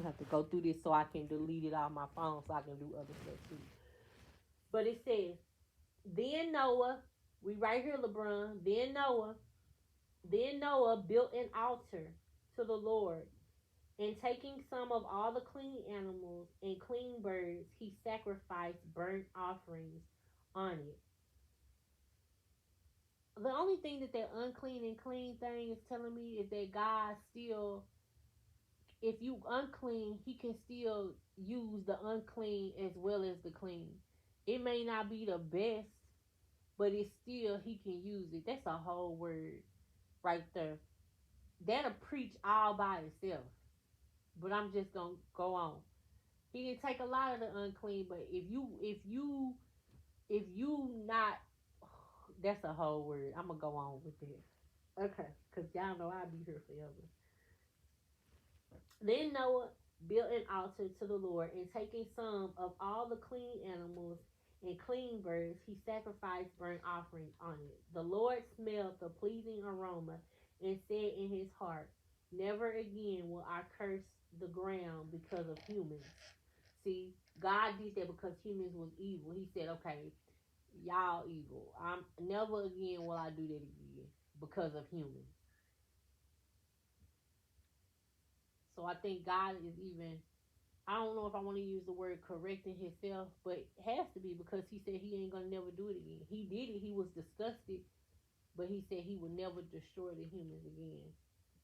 have to go through this so I can delete it off my phone so I can do other stuff too. But it says, then Noah, we right here, LeBron. Then Noah built an altar to the Lord, and taking some of all the clean animals and clean birds, he sacrificed burnt offerings on it. The only thing that unclean and clean thing is telling me is that God still, if you unclean, he can still use the unclean as well as the clean. It may not be the best, but it's still, he can use it. That's a whole word right there. That'll preach all by itself. But I'm just gonna go on. He didn't take a lot of the unclean, but if you not, that's a whole word. I'm gonna go on with it. Okay, cause y'all know I'll be here forever. Then Noah built an altar to the Lord, and taking some of all the clean animals and clean birds, he sacrificed burnt offerings on it. The Lord smelled the pleasing aroma and said in his heart, never again will I curse the ground because of humans. See, God did that because humans was evil. He said, okay, y'all evil. I'm never again will I do that again because of humans. So I think God is even, I don't know if I want to use the word correcting himself, but it has to be because he said he ain't gonna never do it again. He did it, he was disgusted, but he said he would never destroy the humans again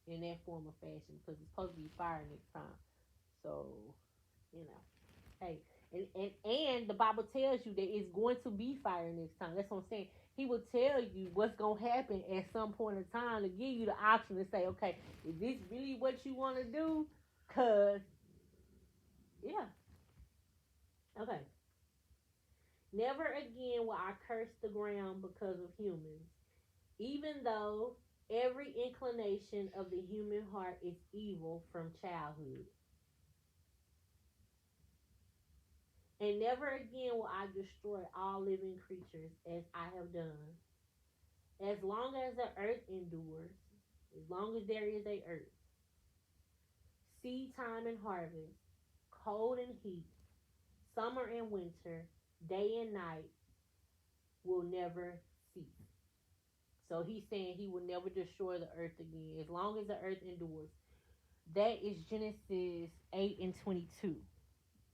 in that form of fashion because it's supposed to be fire next time. So, you know, hey, and the Bible tells you that it's going to be fire next time. That's what I'm saying. He will tell you what's gonna happen at some point in time to give you the option to say, okay, is this really what you want to do? Cause yeah, okay. Never again will I curse the ground because of humans, even though every inclination of the human heart is evil from childhood. And never again will I destroy all living creatures as I have done. As long as the earth endures, as long as there is a earth, seed time and harvest, cold and heat, summer and winter, day and night will never cease. So he's saying he will never destroy the earth again as long as the earth endures. That is Genesis 8 and 22.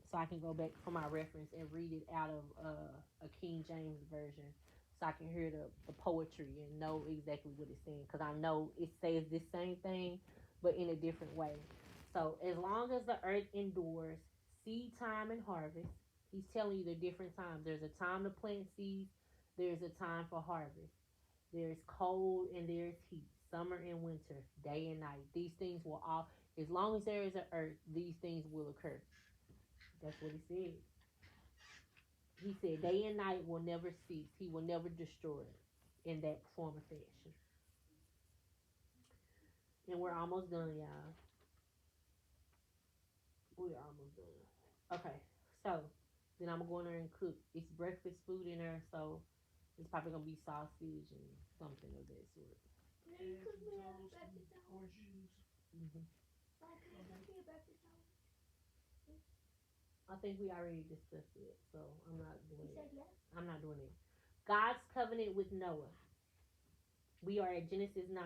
So I can go back for my reference and read it out of a King James version so I can hear the poetry and know exactly what it's saying. Because I know it says the same thing, but in a different way. So as long as the earth endures, seed time and harvest, he's telling you the different times. There's a time to plant seeds, there's a time for harvest. There's cold and there's heat, summer and winter, day and night. These things will all, as long as there is an earth, these things will occur. That's what he said. He said, day and night will never cease. He will never destroy it in that form of fashion. And we're almost done, y'all. We're almost done. Okay, so then I'm going there and cook. It's breakfast food in there, so it's probably gonna be sausage and something of that sort. Eggs and toast and orange juice. Mm-hmm. I think we already discussed it, so I'm not doing it. Yes. I'm not doing it. God's covenant with Noah. We are at Genesis 9.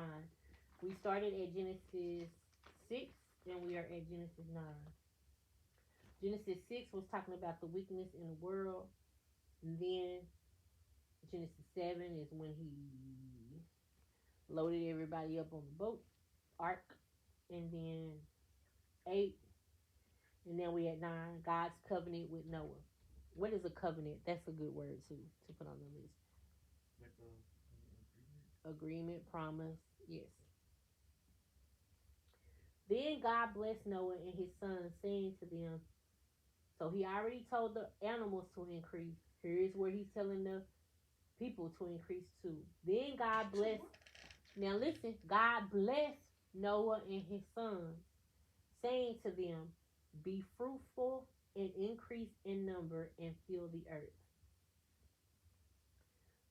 We started at Genesis 6 and we are at Genesis 9. Genesis 6 was talking about the wickedness in the world. And then Genesis 7 is when he loaded everybody up on the boat, ark. And then 8. And then we had 9, God's covenant with Noah. What is a covenant? That's a good word to put on the list. Like a Agreement, promise, yes. Then God blessed Noah and his sons, saying to them, so he already told the animals to increase. Here is where he's telling the people to increase too. Then God blessed, now listen, God blessed Noah and his sons, saying to them, be fruitful and increase in number and fill the earth.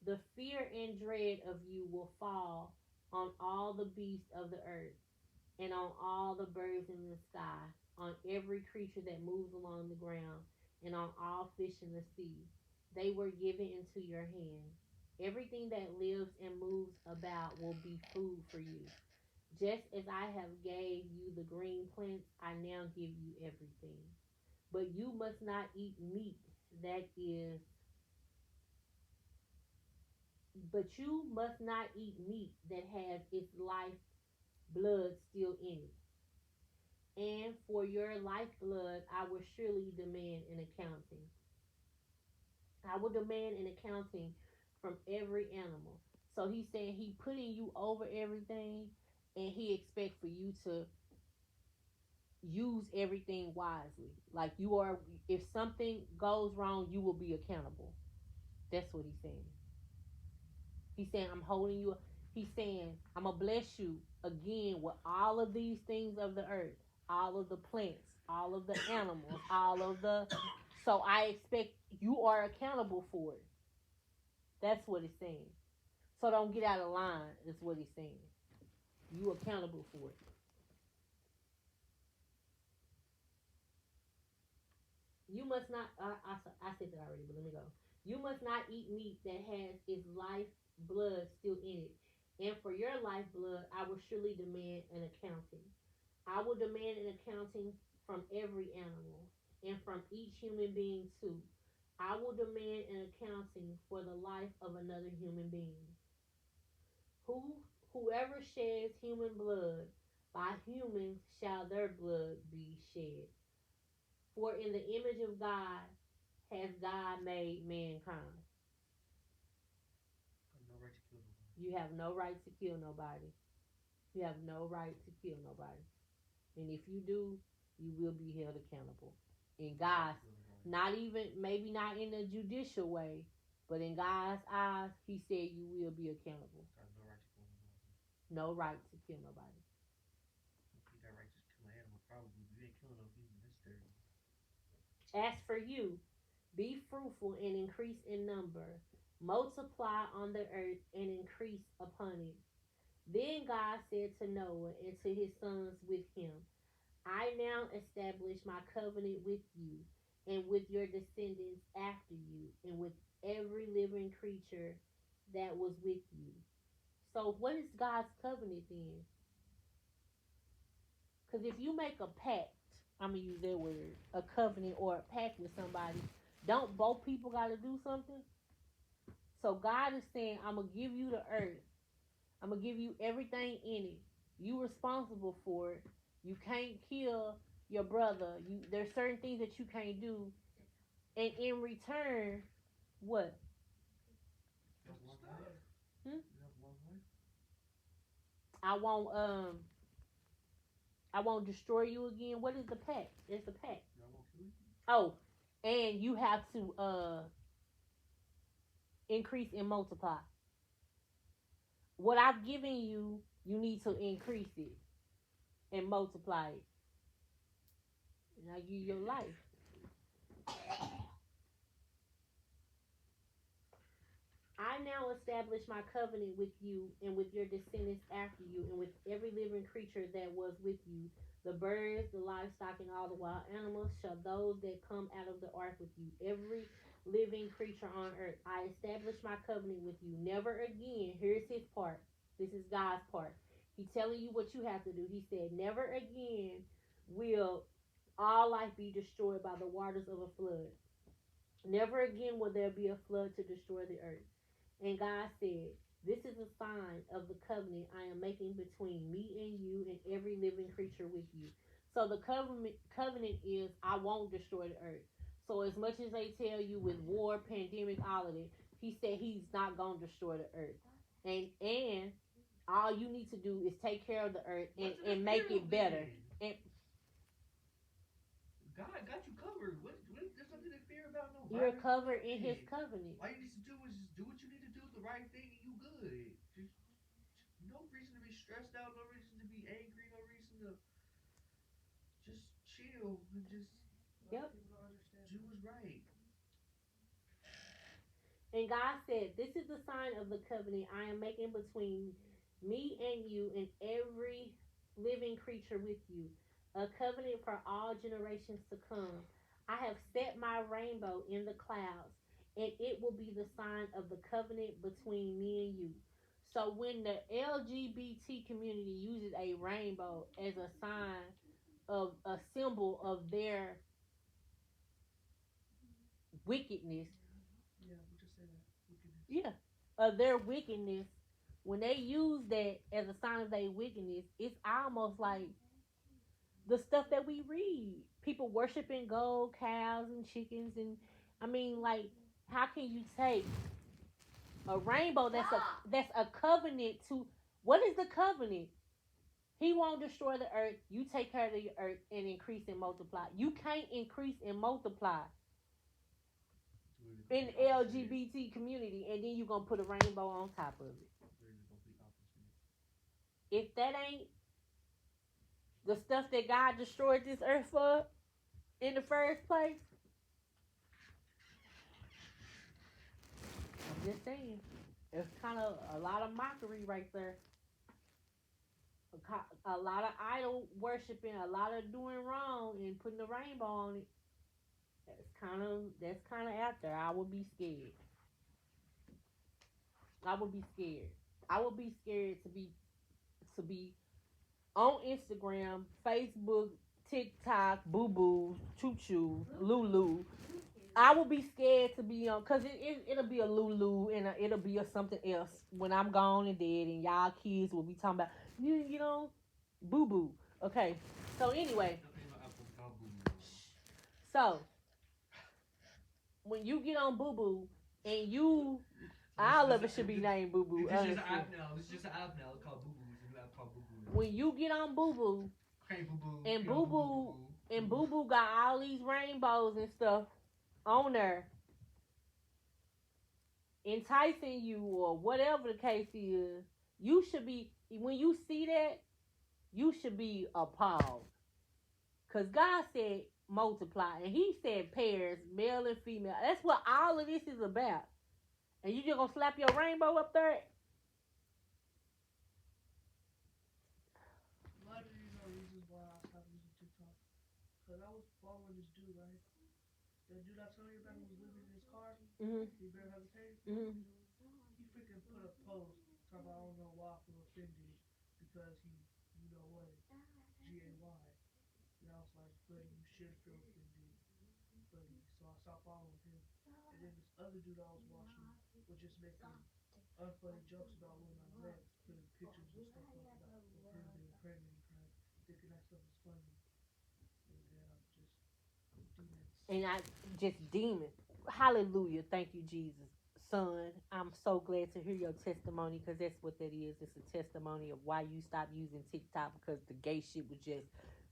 The fear and dread of you will fall on all the beasts of the earth and on all the birds in the sky, on every creature that moves along the ground, and on all fish in the sea. They were given into your hand. Everything that lives and moves about will be food for you. Just as I have gave you the green plants, I now give you everything. But you must not eat meat that is but you must not eat meat that has its life blood still in it. And for your lifeblood I will surely demand an accounting. I will demand an accounting from every animal. So he's saying he putting you over everything, and he expects for you to use everything wisely. Like you are, if something goes wrong, you will be accountable. That's what he's saying. He's saying I'm holding you. He's saying I'm gonna bless you again with all of these things of the earth, all of the plants, all of the animals, all of the. So I expect you are accountable for it. That's what it's saying. So don't get out of line. Is what he's saying. You accountable for it. You must not. I said that already, but let me go. You must not eat meat that has its life blood still in it. And for your life blood, I will surely demand an accounting. I will demand an accounting from every animal and from each human being too. I will demand an accounting for the life of another human being. Who whoever sheds human blood, by humans shall their blood be shed. For in the image of God has God made mankind. No right to kill nobody. You have no right to kill nobody. You have no right to kill nobody. And if you do, you will be held accountable. In God's, not even, maybe not in a judicial way, but in God's eyes, he said you will be accountable. Got no right to kill nobody. No right to kill nobody. If you got right to kill an animal, probably you ain't killing no human. That's dirty. As for you, be fruitful and increase in number. Multiply on the earth and increase upon it. Then God said to Noah and to his sons with him, I now establish my covenant with you and with your descendants after you and with every living creature that was with you. So, what is God's covenant then? Because if you make a pact, I'm going to use that word, a covenant or a pact with somebody, don't both people got to do something? So, God is saying, I'm going to give you the earth. I'm going to give you everything in it. You responsible for it. You can't kill your brother. There's certain things that you can't do. And in return, what? You have one life. Hmm? You have one life. I won't destroy you again. What is the pact? It's a pact. You won't kill you. Oh, and you have to increase and multiply. What I've given you, you need to increase it and multiply it. And I give you your life. I now establish my covenant with you and with your descendants after you and with every living creature that was with you, the birds, the livestock, and all the wild animals, shall those that come out of the ark with you, every living creature on earth. I establish my covenant with you. Never again, here's his part. This is God's part. He's telling you what you have to do. He said, never again will all life be destroyed by the waters of a flood. Never again will there be a flood to destroy the earth. And God said, this is a sign of the covenant I am making between me and you and every living creature with you. So the covenant is I won't destroy the earth. So as much as they tell you with war, pandemic, all of it, he said he's not going to destroy the earth. And all you need to do is take care of the earth and make it better. And God got you covered. There's nothing to fear about. No. You're covered in his covenant. All you need to do is just do what you need to do, the right thing, and you good. Just no reason to be stressed out, no reason to be angry, no reason to just chill and just yep. Do what's right. And God said, this is the sign of the covenant I am making between me and you and every living creature with you. A covenant for all generations to come. I have set my rainbow in the clouds, and it will be the sign of the covenant between me and you. So when the LGBT community uses a rainbow as a sign of a symbol of their wickedness, Yeah, we just say that. Wickedness. yeah, of their wickedness, when they use that as a sign of their wickedness, it's almost like the stuff that we read. People worshiping gold cows and chickens, and I mean, like, how can you take a rainbow that's a covenant to what is the covenant? He won't destroy the earth. You take care of the earth and increase and multiply. You can't increase and multiply in the LGBT community, and then you're gonna put a rainbow on top of it. If that ain't the stuff that God destroyed this earth for in the first place, I'm just saying. It's kind of a lot of mockery right there. A lot of idol worshiping, a lot of doing wrong and putting a rainbow on it. That's kind of out there. I would be scared. I would be scared. I would be scared to be on Instagram, Facebook, TikTok, Boo Boo, Choo Choo, Lulu. I would be scared to be on because it'll be a Lulu and it'll be a something else when I'm gone and dead, and y'all kids will be talking about you know Boo Boo. Okay, so anyway, so when you get on Boo Boo and all of it should be named Boo Boo. This is an app now. This is just an app now called Boo Boo. It's a new app called Boo Boo. When you get on Boo Boo, Hey Boo Boo. and Boo Boo got all these rainbows and stuff on there, enticing you or whatever the case is, you should be when you see that, you should be appalled. Cause God said multiply, and He said pairs, male and female. That's what all of this is about. And you just gonna slap your rainbow up there? A lot of these are reasons why I stopped using TikTok. Cause I was following this dude, right? The dude I told you about who was living in his car. Mm-hmm. He barely has a tape. Mm-hmm. He freaking put a post talking about I don't know why I feel offended because he, you know what, GAY. And I was like, buddy, you should feel offended, buddy. So I stopped following him. And then this other dude I was watching was just making unfunny jokes about women I met, putting pictures and stuff up about of him being pregnant and crap, thinking that stuff was funny. And then I'm just demons. And I just demon. Hallelujah. Thank you, Jesus. Son, I'm so glad to hear your testimony because that's what that is. It's a testimony of why you stopped using TikTok because the gay shit was just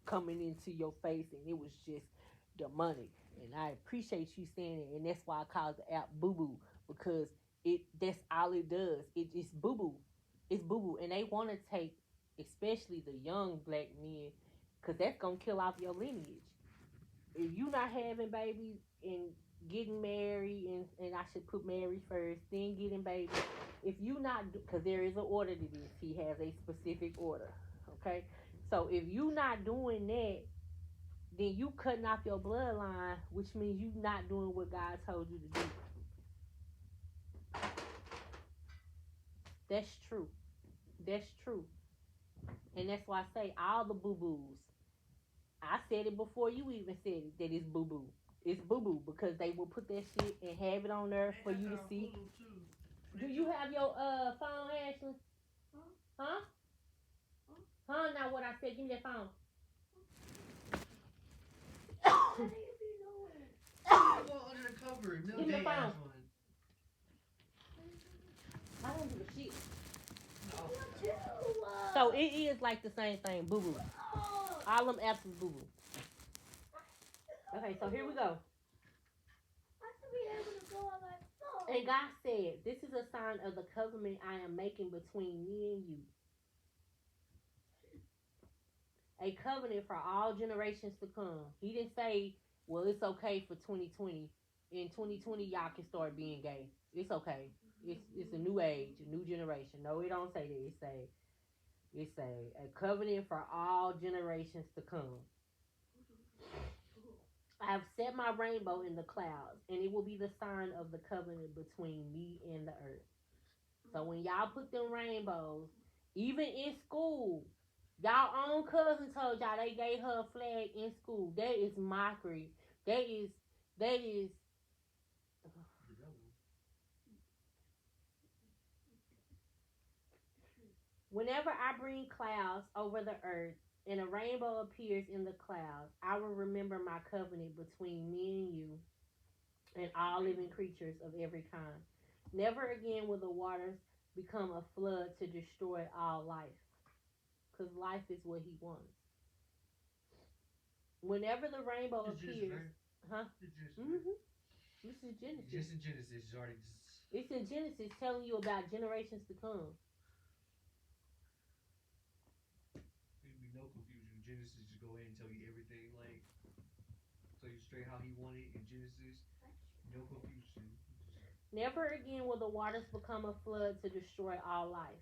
coming into your face and it was just demonic. And I appreciate you saying it, and that's why I call the app Boo Boo because that's all it does. It's Boo Boo. It's Boo Boo, and they want to take, especially the young black men, because that's gonna kill off your lineage. If you not having babies and getting married, and I should put married first, then getting babies. If you not, because there is an order to this, he has a specific order. Okay, so if you not doing that, then you cutting off your bloodline, which means you not doing what God told you to do. That's true. That's true. And that's why I say all the boo boos. I said it before you even said it that it's boo boo. It's boo boo because they will put that shit and have it on there for you to see. Do you have your phone, Ashley? Huh? Huh? Not what I said. Give me that phone. Under the cover, Give me the phone. I don't give a shit. No. So it is like the same thing, boo boo. All them apps is boo boo. Okay, so here we go. And God said, "This is a sign of the covenant I am making between me and you. A covenant for all generations to come." He didn't say, "Well, it's okay for 2020. In 2020, y'all can start being gay. It's okay. It's a new age, a new generation." No, it don't say that. It say It say a covenant for all generations to come. I have set my rainbow in the clouds, and it will be the sign of the covenant between me and the earth. So when y'all put them rainbows, even in school, y'all own cousin told y'all they gave her a flag in school. That is mockery. That is whenever I bring clouds over the earth and a rainbow appears in the clouds, I will remember my covenant between me and you and all living creatures of every kind. Never again will the waters become a flood to destroy all life, because life is what he wants. Whenever the rainbow It's just appears, right. huh? It's just right. Mm-hmm. This is Genesis. Just in Genesis, it's already just. It's in Genesis telling you about generations to come. There'd be no confusion. Genesis just go ahead and tell you everything, like tell you straight how he wanted in Genesis. No confusion. Never again will the waters become a flood to destroy all life.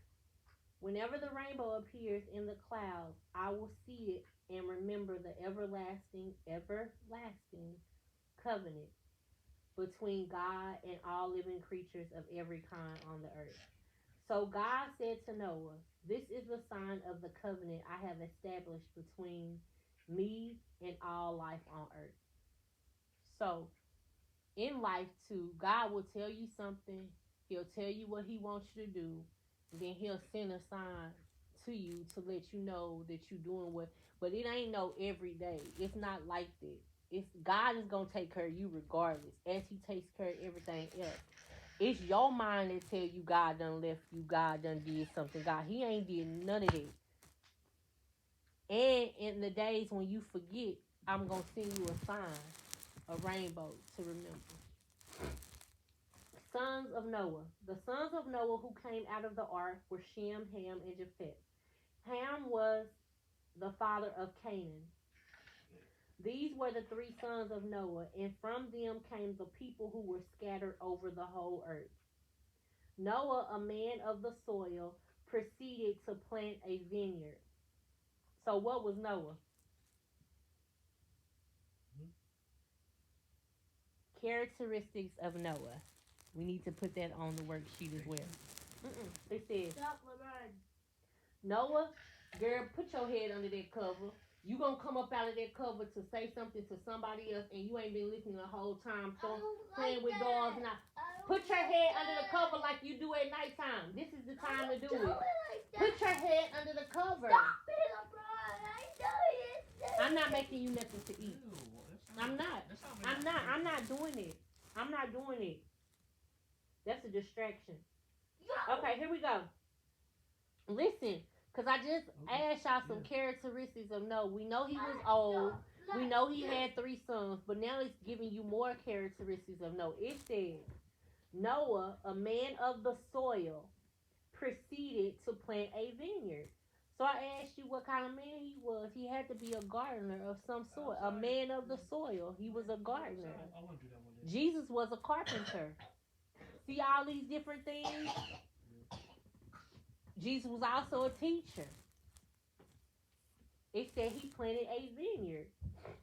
Whenever the rainbow appears in the clouds, I will see it and remember the everlasting covenant between God and all living creatures of every kind on the earth. So God said to Noah, "This is the sign of the covenant I have established between me and all life on earth." So in life too, God will tell you something, he'll tell you what he wants you to do, and then he'll send a sign to you to let you know that you're doing what, but it ain't no every day. It's not like that. It's God is gonna take care of you regardless, as he takes care of everything else. It's your mind that tell you God done left you, God done did something. God, he ain't did none of that. And in the days when you forget, I'm gonna send you a sign, a rainbow to remember. Sons of Noah. The sons of Noah who came out of the ark were Shem, Ham, and Japheth. Ham was the father of Canaan. These were the three sons of Noah, and from them came the people who were scattered over the whole earth. Noah, a man of the soil, proceeded to plant a vineyard. So, what was Noah? Hmm? Characteristics of Noah. We need to put that on the worksheet as well. It says Noah, girl, put your head under that cover. You gonna come up out of that cover to say something to somebody else, and you ain't been listening the whole time, playing with dogs. And put your head under the cover like you do at nighttime. This is the time to do it. Put your head under the cover. I'm not making you nothing to eat. I'm not. I'm not doing it. I'm not doing it. That's a distraction. Okay, here we go. Listen, because I just asked y'all some characteristics of Noah. We know he was old. We know he had three sons, but now it's giving you more characteristics of Noah. It says, Noah, a man of the soil, proceeded to plant a vineyard. So I asked you what kind of man he was. He had to be a gardener of some sort. A man of the soil. He was a gardener. I want to do that one day. Jesus was a carpenter. See all these different things? Jesus was also a teacher. It said he planted a vineyard.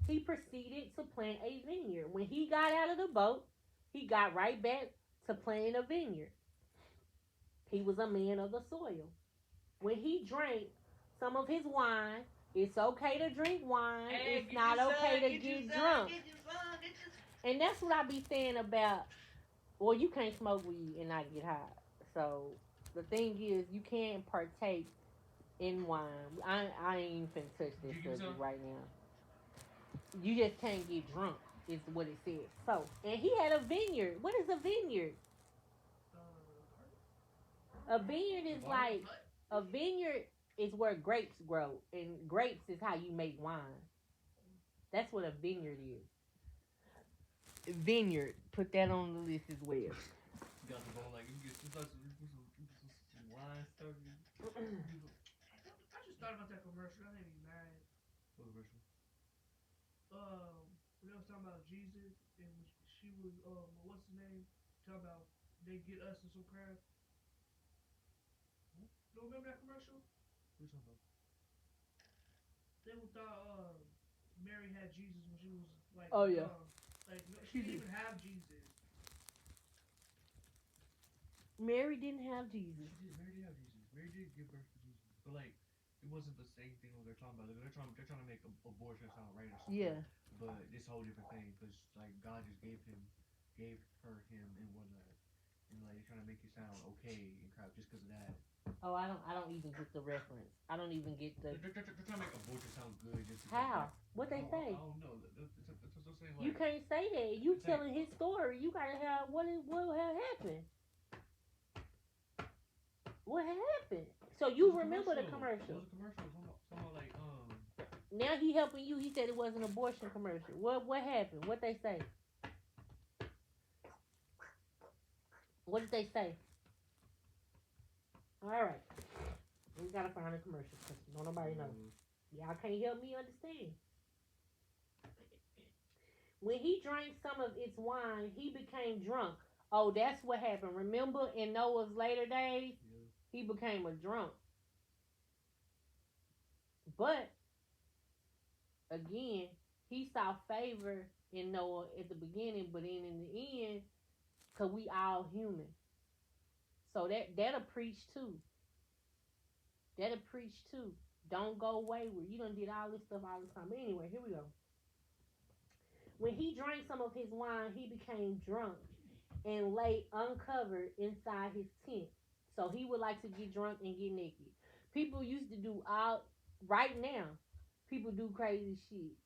He proceeded to plant a vineyard. When he got out of the boat, he got right back to planting a vineyard. He was a man of the soil. When he drank some of his wine, it's okay to drink wine. Hey, it's not okay to get drunk. And that's what I be saying about, well, you can't smoke weed and not get high. So the thing is, you can't partake in wine. I ain't even finna touch this subject right now. You just can't get drunk, is what it says. So, and he had a vineyard. What is a vineyard? A vineyard is like, a vineyard is where grapes grow, and grapes is how you make wine. That's what a vineyard is. Vineyard. Put that on the list as well. You got the bone like you get some wine started. I just thought about that commercial. I ain't even mad. What commercial? When they was talking about Jesus and she was what's his name? Talking about they get us in some crap. Don't remember that commercial? Who's talking about? They thought Mary had Jesus when she was like Oh, yeah. young. Like no, she didn't even have Jesus. Mary didn't have Jesus. She did. Mary did have Jesus. Mary did give birth to Jesus. But like, it wasn't the same thing what they're talking about. They're trying to make abortion sound right or something. Yeah. But it's a whole different thing because like God just gave her him and whatnot, and like they're trying to make it sound okay and crap just because of that. Oh, I don't even get the reference. I don't even get the. They're trying to make abortion sound good just because. How? Like, What they say? I don't know. That's what I'm saying. Like, You can't say that. You It's telling his story. You gotta have what had happened. What had happened? So you remember the commercial? It was a commercial. Somehow like Now he helping you. He said it was an abortion commercial. What happened? What they say? What did they say? All right, we gotta find a commercial because nobody knows. Y'all can't help me understand. When he drank some of its wine, he became drunk. Oh, that's what happened. Remember in Noah's later days, he became a drunk. But again, he saw favor in Noah at the beginning, but then in the end, cause we all human. So that'll preach too. That'll preach too. Don't go wayward. You done did all this stuff all the time. But anyway, here we go. When he drank some of his wine, he became drunk and lay uncovered inside his tent. So he would like to get drunk and get naked. People used to do right now, people do crazy shit.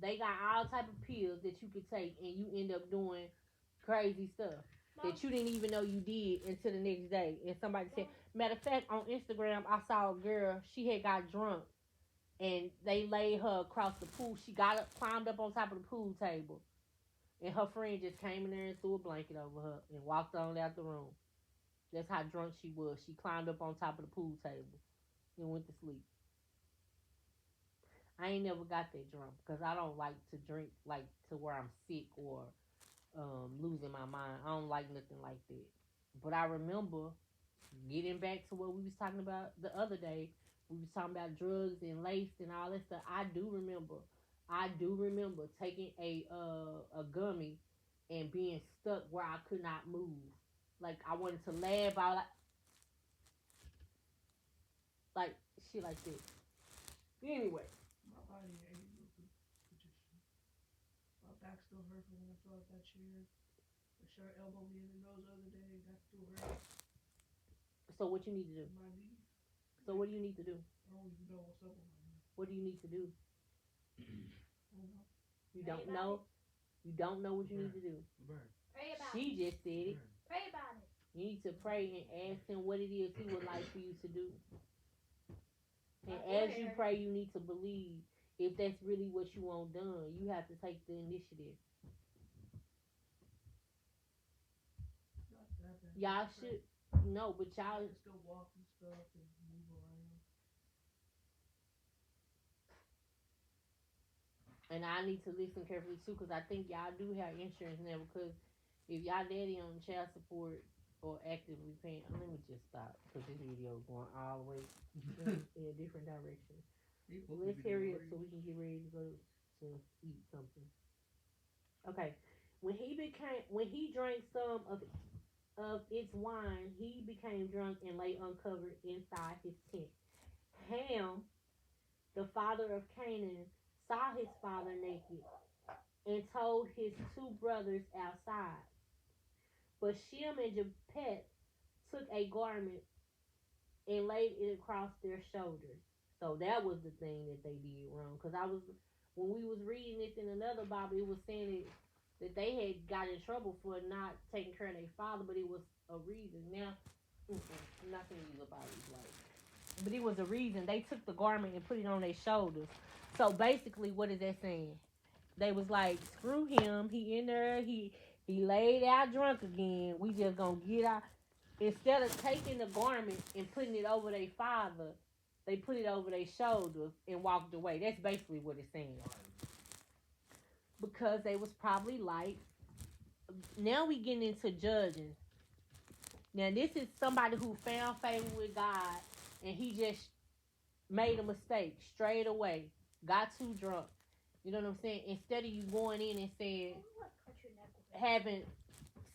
They got all type of pills that you could take and you end up doing crazy stuff that you didn't even know you did until the next day. And somebody said, matter of fact, on Instagram, I saw a girl, she had got drunk and they laid her across the pool. She climbed up on top of the pool table, and her friend just came in there and threw a blanket over her and walked on out the room. That's how drunk she was. She climbed up on top of the pool table and went to sleep. I ain't never got that drunk because I don't like to drink like to where I'm sick or losing my mind. I don't like nothing like that. But I remember getting back to what we was talking about the other day. We was talking about drugs and lace and all that stuff. I do remember taking a gummy and being stuck where I could not move. Like I wanted to laugh out like shit like that. Anyway. My body ain't no position. My back still hurt from when I fell out that chair. The shirt elbowed me in the nose the other day. That still hurts. So what you need to do? My knee. So what do you need to do? I don't even know what's up with my knee. What do you need to do? I don't know. You don't know? You don't know what you need to do. Pray about She just said it. Pray about it. You need to pray and ask him what it is he would like for you to do. And as you pray, you need to believe if that's really what you want done. You have to take the initiative. Not that bad. Y'all should no, but I y'all can still walk and stuff and move around. and I need to listen carefully too, because I think y'all do have insurance now. Because if y'all daddy on child support or actively paying, let me just stop because this video is going all the way in a different direction. Let's hurry up so we can get ready to go to eat something. Okay, when he drank some of its wine, he became drunk and lay uncovered inside his tent. Ham, the father of Canaan, saw his father naked and told his two brothers outside. But Shem and Japheth took a garment and laid it across their shoulders. So that was the thing that they did wrong. Because when we was reading this in another Bible, it was saying that they had got in trouble for not taking care of their father, but it was a reason. Now, I'm not going to use a Bible's life. But it was a reason. They took the garment and put it on their shoulders. So basically, what is that saying? They was like, screw him. He in there. He laid out drunk again. We just going to get out. Instead of taking the garment and putting it over their father, they put it over their shoulders and walked away. That's basically what it's saying. Because they was probably like, now we getting into judging. Now this is somebody who found favor with God, and he just made a mistake straight away, got too drunk. You know what I'm saying? Instead of you going in and saying, having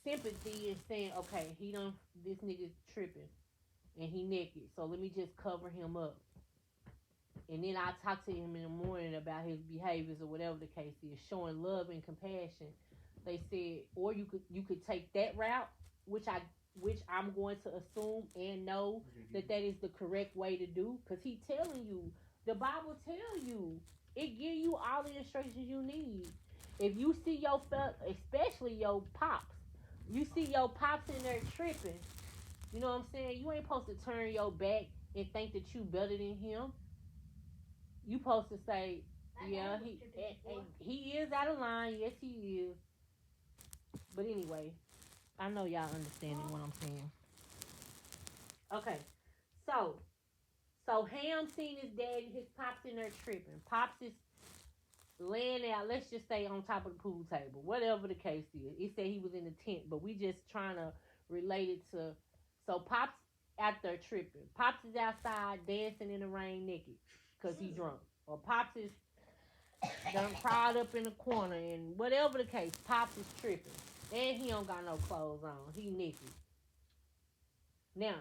sympathy and saying, okay, this nigga tripping and he naked, so let me just cover him up. And then I'll talk to him in the morning about his behaviors or whatever the case is, showing love and compassion. They said, or you could take that route, which I'm going to assume and know that is the correct way to do, because he telling you, the Bible tell you, it give you all the instructions you need. If you see your especially your pops, you see your pops in there tripping, you know what I'm saying? You ain't supposed to turn your back and think that you better than him. You supposed to say, yeah, he is out of line. Yes, he is. But anyway, I know y'all understanding what I'm saying. Okay, so Ham seen his dad and his pops in there tripping. Pops is laying out, let's just say on top of the pool table, whatever the case is. He said he was in the tent, but we just trying to relate it to. So Pops out there tripping. Pops is outside dancing in the rain naked because he drunk. Or Pops is done crawled up in the corner, and whatever the case, Pops is tripping. And he don't got no clothes on. He naked. Now,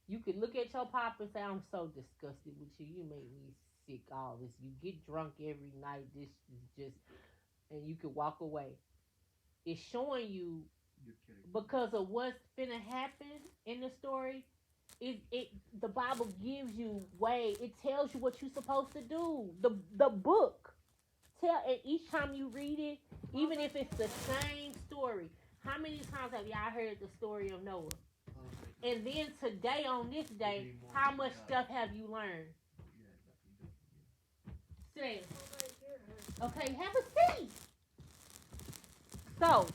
you could look at your pop and say, I'm so disgusted with you. You make me sick, all this. You get drunk every night. This is just... And you could walk away. It's showing you, because of what's finna happen in the story, the Bible gives you way. It tells you what you're supposed to do. The book. And each time you read it, even if it's the same story, how many times have y'all heard the story of Noah? And then today, on this day, how much stuff have you learned? Say, okay, have a seat. So,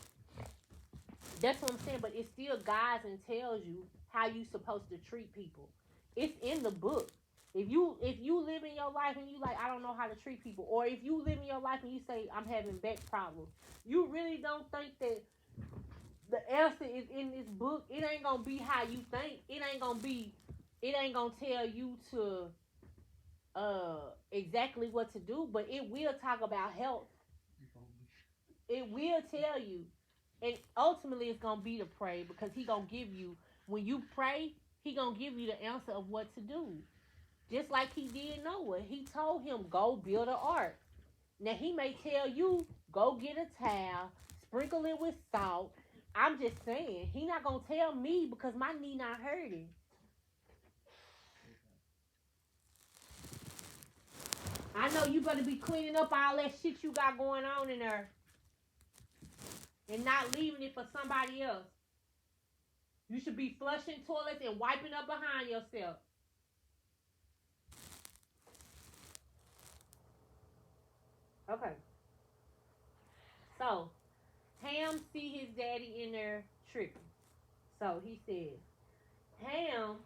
that's what I'm saying, but it still guides and tells you how you supposed to treat people. It's in the book. If you live in your life and you like, I don't know how to treat people, or if you live in your life and you say, I'm having back problems, you really don't think that the answer is in this book. It ain't gonna be how you think. It ain't gonna tell you to exactly what to do, but it will talk about health. It will tell you. And ultimately it's gonna be to pray, because he gonna give you, when you pray, he gonna give you the answer of what to do. Just like he did Noah. He told him, go build an ark. Now he may tell you, go get a towel, sprinkle it with salt. I'm just saying, he not gonna tell me because my knee not hurting. I know you better be cleaning up all that shit you got going on in there. And not leaving it for somebody else. You should be flushing toilets and wiping up behind yourself. Okay. So, Ham see his daddy in there tripping. So he said, Ham